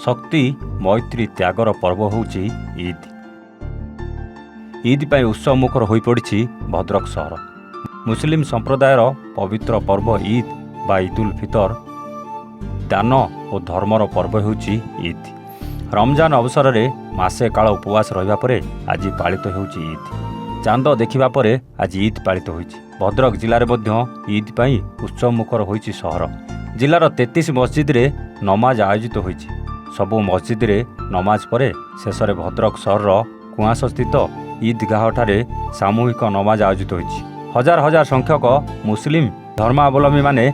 शक्ति मैत्री त्यागर पर्व होउछि ईद। ईद पाई उत्सव मुखर हो पड़ी भद्रक सहर। मुस्लिम संप्रदायर पवित्र पर्व ईद बा ईद उल फितर दान और धर्मर पर्व होउछि ईद। रमजान अवसर में मासे काल उपवास रहिबा परे आज पालित होउछि ईद। चांद देखिबा परे आज ईद पालित होइछि। भद्रक जिले में मध्य ईद पाई उत्सव मुखर होइछि सहर। जिलार 33 मस्जिद रे नमाज आयोजित होइछि। सबु मस्जिद रे नमाज परे शेष में भद्रक सहर कुआस स्थित ईदगाह ठारे सामूहिक नमाज आयोजित होइछि। हजार हजार संख्यक मुस्लिम धर्मावलम्बी माने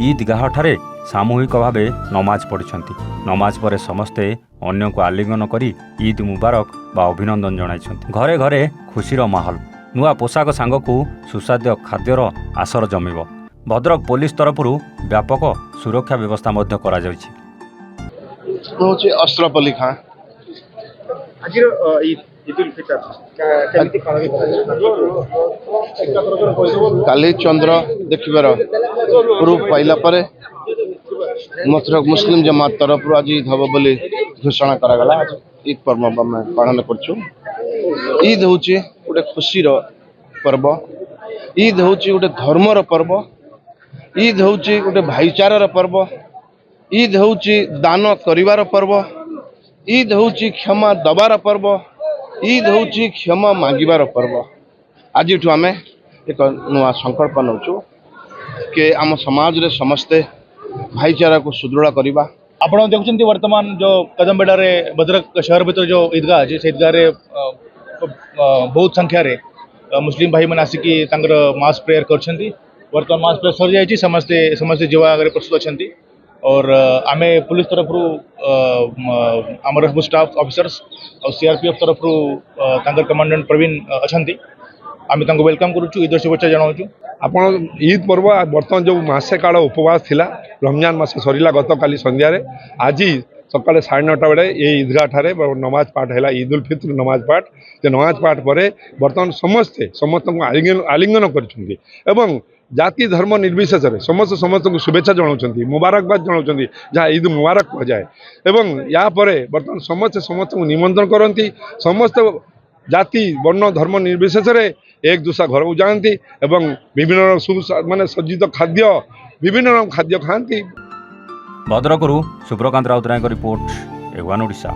ईदगाह ठारे सामूहिक भावे नमाज पढ़िछन्ति। नमाज परे समस्ते अन्य को आलिंगन करी ईद मुबारक बा अभिनंदन जणाइछन्ति। घरे घरे खुशीर माहौल। नुआ पोशाक सांगकु सुस्वाद्य खाद्यर आसर जमिब। भद्रक पुलिस तरफरु व्यापक सुरक्षा व्यवस्था मध्य करा जायछि। अशरफ अली खान काली चंद्र देखिबार प्रूफ पाइला परे भद्रक मुस्लिम जमात तरफ आज ईद हम बोली घोषणा करागला। ईद पर्व आम पालन करछु। ईद हूँ गोटे खुशीर पर्व। ईद हूँ गोटे धर्मर पर्व। ईद हूँ गोटे भाईचारार पर्व। ईद हूँ दान करिवार पर्व। ईद हूँ क्षमा दबार पर्व। ईद हूँ क्षमा मांगिबार पर्व। आज आम एक नुआ संकल्प नौचु कि आम समाज रे समस्ते भाईचारा को सुदृढ़ करवा। आप देखुं वर्तमान जो कदमबेड़ा रे भद्रक शहर भीतर जो ईदगाह अच्छे से ईदगाह रे बहुत संख्यार मुस्लिम भाई मैंने आसिकी मास प्रेयर कर वर्तमान मास प्रेयर सरी जाइए। समस्ते समस्ते जीवा आगे प्रस्तुत अच्छा और आम पुलिस तरफ आमर सब स्टाफ ऑफिसर्स और सीआरपीएफ तरफ कमांडेंट प्रवीण अच्छा आम वेलकम करुचु। ईद शुभेच्छा जनाऊँ। आप ईद पर्व बर्तमान जो मसे काल उपवास थिला रमजान मास सरला गत काली संध्यारे आज सकाल 9:30 बेले ये ईदगाह ठारे नमाज पाठ है। ईद उल फितर नमाज पाठ जे नमाज पाठ पर बर्तमान समस्ते समस्त आलिंगन कर जाति धर्म निर्विशेष समस्त समस्त को शुभेच्छा जनाऊँ मुबारकबाद जनाऊँ जहाँ ईद मुबारक कह जाए। या बर्तमान समस्ते समस्त को निमंत्रण करती। समस्त जाति वर्ण धर्म निर्विशेष एक दूसरा घर को जाती एवं विभिन्न माने सज्जित खाद्य विभिन्न खाद्य खाती। भद्रकरू सुब्रकांत राउतराय रिपोर्ट एवान ओडिशा।